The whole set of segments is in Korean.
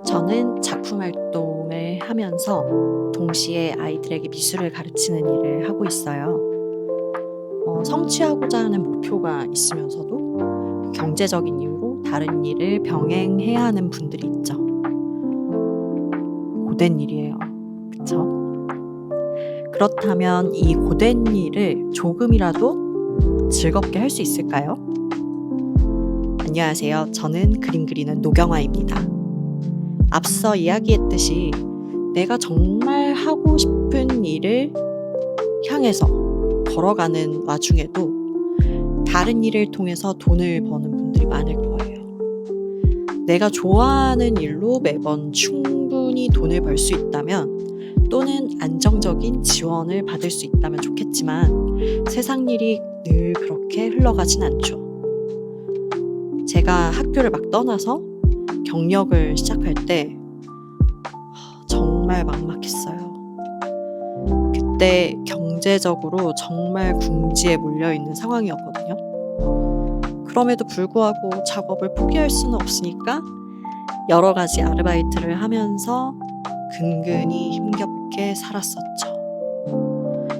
저는 작품 활동을 하면서 동시에 아이들에게 미술을 가르치는 일을 하고 있어요. 성취하고자 하는 목표가 있으면서도 경제적인 이유로 다른 일을 병행해야 하는 분들이 있죠. 고된 일이에요. 그쵸? 그렇다면 이 고된 일을 조금이라도 즐겁게 할 수 있을까요? 안녕하세요. 저는 그림 그리는 노경화입니다. 앞서 이야기했듯이 내가 정말 하고 싶은 일을 향해서 걸어가는 와중에도 다른 일을 통해서 돈을 버는 분들이 많을 거예요. 내가 좋아하는 일로 매번 충분히 돈을 벌 수 있다면 또는 안정적인 지원을 받을 수 있다면 좋겠지만 세상 일이 늘 그렇게 흘러가진 않죠. 제가 학교를 막 떠나서 경력을 시작할 때 정말 막막했어요. 그때 경제적으로 정말 궁지에 몰려있는 상황이었거든요. 그럼에도 불구하고 작업을 포기할 수는 없으니까 여러 가지 아르바이트를 하면서 근근히 힘겹게 살았었죠.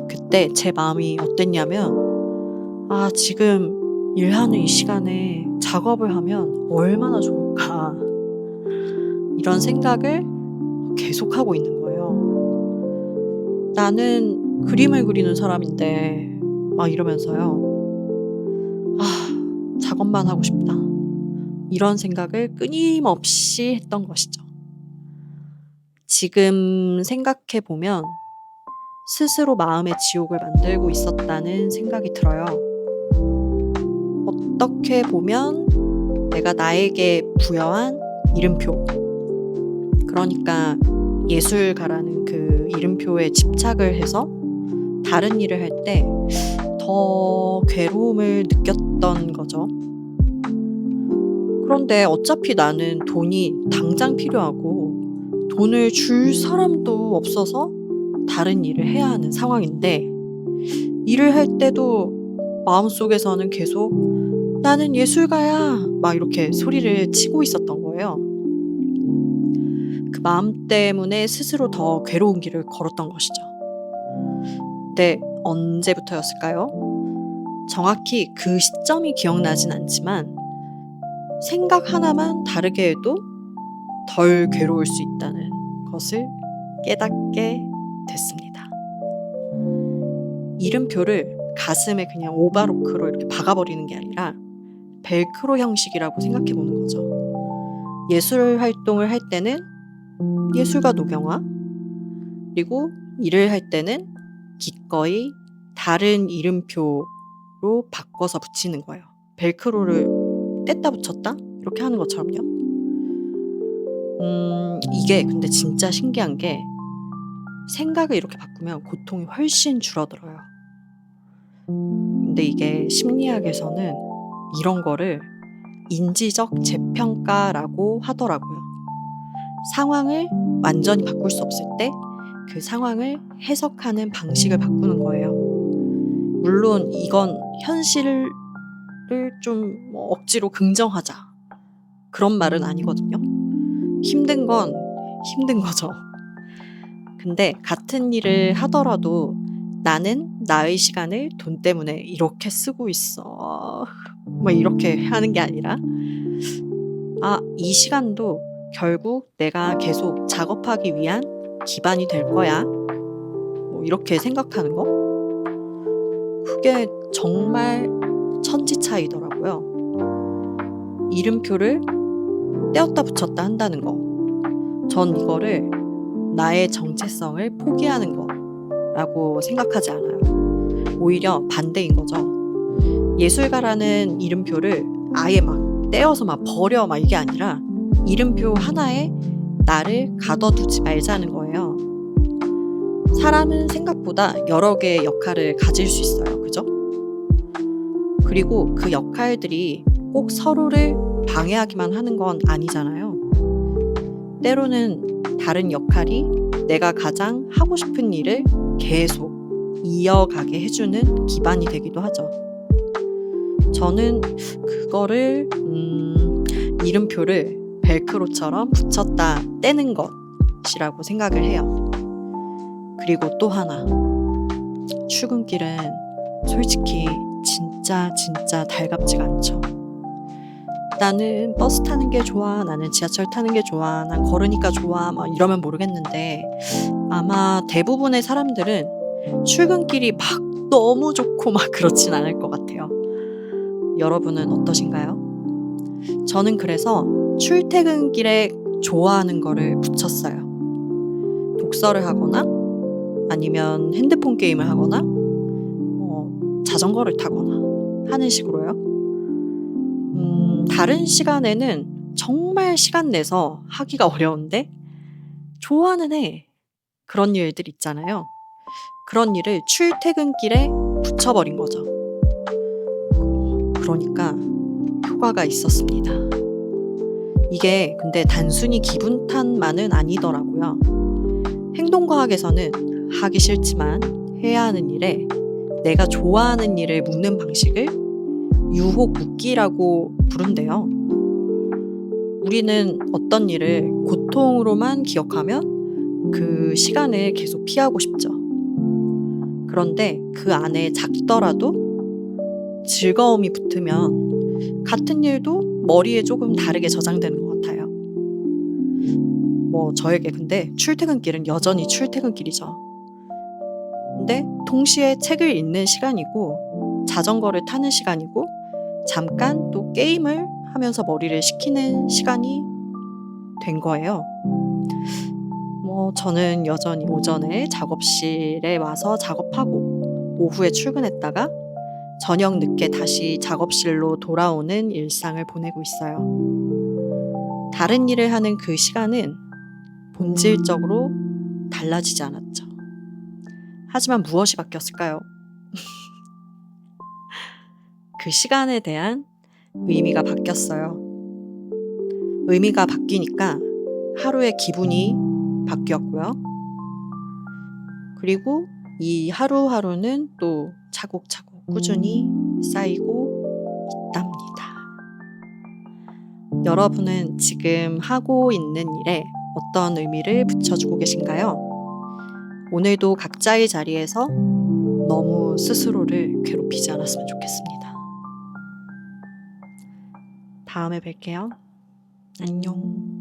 그때 제 마음이 어땠냐면 지금 일하는 이 시간에 작업을 하면 얼마나 좋을까 이런 생각을 계속하고 있는 거예요. 나는 그림을 그리는 사람인데 막 이러면서요. 작업만 하고 싶다. 이런 생각을 끊임없이 했던 것이죠. 지금 생각해 보면 스스로 마음의 지옥을 만들고 있었다는 생각이 들어요. 어떻게 보면 내가 나에게 부여한 이름표, 그러니까 예술가라는 그 이름표에 집착을 해서 다른 일을 할 때 더 괴로움을 느꼈던 거죠. 그런데 어차피 나는 돈이 당장 필요하고 돈을 줄 사람도 없어서 다른 일을 해야 하는 상황인데 일을 할 때도 마음속에서는 계속 나는 예술가야 막 이렇게 소리를 치고 있었던 거예요. 그 마음 때문에 스스로 더 괴로운 길을 걸었던 것이죠. 근데 언제부터였을까요? 정확히 그 시점이 기억나진 않지만 생각 하나만 다르게 해도 덜 괴로울 수 있다는 것을 깨닫게 됐습니다. 이름표를 가슴에 그냥 오바로크로 이렇게 박아버리는 게 아니라 벨크로 형식이라고 생각해 보는 거죠. 예술 활동을 할 때는 예술가 노경화, 그리고 일을 할 때는 기꺼이 다른 이름표로 바꿔서 붙이는 거예요. 벨크로를 뗐다 붙였다 이렇게 하는 것처럼요. 이게 근데 진짜 신기한 게 생각을 이렇게 바꾸면 고통이 훨씬 줄어들어요. 근데 이게 심리학에서는 이런 거를 인지적 재평가라고 하더라고요. 상황을 완전히 바꿀 수 없을 때 그 상황을 해석하는 방식을 바꾸는 거예요. 물론 이건 현실을 좀 억지로 긍정하자 그런 말은 아니거든요. 힘든 건 힘든 거죠. 근데 같은 일을 하더라도 나는 나의 시간을 돈 때문에 이렇게 쓰고 있어. 뭐 이렇게 하는 게 아니라 이 시간도 결국 내가 계속 작업하기 위한 기반이 될 거야. 뭐 이렇게 생각하는 거. 그게 정말 천지 차이더라고요. 이름표를 떼었다 붙였다 한다는 거. 전 이거를 나의 정체성을 포기하는 거라고 생각하지 않아요. 오히려 반대인 거죠. 예술가라는 이름표를 아예 막 떼어서 막 버려 막 이게 아니라 이름표 하나에 나를 가둬두지 말자는 거예요. 사람은 생각보다 여러 개의 역할을 가질 수 있어요. 그죠? 그리고 그 역할들이 꼭 서로를 방해하기만 하는 건 아니잖아요. 때로는 다른 역할이 내가 가장 하고 싶은 일을 계속 이어가게 해주는 기반이 되기도 하죠. 저는 그거를 이름표를 벨크로처럼 붙였다 떼는 것이라고 생각을 해요. 그리고 또 하나, 출근길은 솔직히 진짜 달갑지가 않죠. 나는 버스 타는 게 좋아, 나는 지하철 타는 게 좋아, 난 걸으니까 좋아, 막 이러면 모르겠는데 아마 대부분의 사람들은 출근길이 막 너무 좋고 막 그렇진 않을 것 같아요. 여러분은 어떠신가요? 저는 그래서 출퇴근길에 좋아하는 거를 붙였어요. 독서를 하거나 아니면 핸드폰 게임을 하거나 자전거를 타거나 하는 식으로요. 다른 시간에는 정말 시간 내서 하기가 어려운데 좋아는 해. 그런 일들 있잖아요. 그런 일을 출퇴근길에 붙여버린 거죠. 그러니까 효과가 있었습니다. 이게 근데 단순히 기분 탓만은 아니더라고요. 행동과학에서는 하기 싫지만 해야 하는 일에 내가 좋아하는 일을 묶는 방식을 유혹 묶기라고 부른대요. 우리는 어떤 일을 고통으로만 기억하면 그 시간을 계속 피하고 싶죠. 그런데 그 안에 작더라도 즐거움이 붙으면 같은 일도 머리에 조금 다르게 저장되는 것 같아요. 저에게 근데 출퇴근길은 여전히 출퇴근길이죠. 근데 동시에 책을 읽는 시간이고 자전거를 타는 시간이고 잠깐 또 게임을 하면서 머리를 식히는 시간이 된 거예요. 저는 여전히 오전에 작업실에 와서 작업하고 오후에 출근했다가 저녁 늦게 다시 작업실로 돌아오는 일상을 보내고 있어요. 다른 일을 하는 그 시간은 본질적으로 달라지지 않았죠. 하지만 무엇이 바뀌었을까요? 그 시간에 대한 의미가 바뀌었어요. 의미가 바뀌니까 하루의 기분이 바뀌었고요. 그리고 이 하루하루는 또 차곡차곡 꾸준히 쌓이고 있답니다. 여러분은 지금 하고 있는 일에 어떤 의미를 붙여주고 계신가요? 오늘도 각자의 자리에서 너무 스스로를 괴롭히지 않았으면 좋겠습니다. 다음에 뵐게요. 안녕.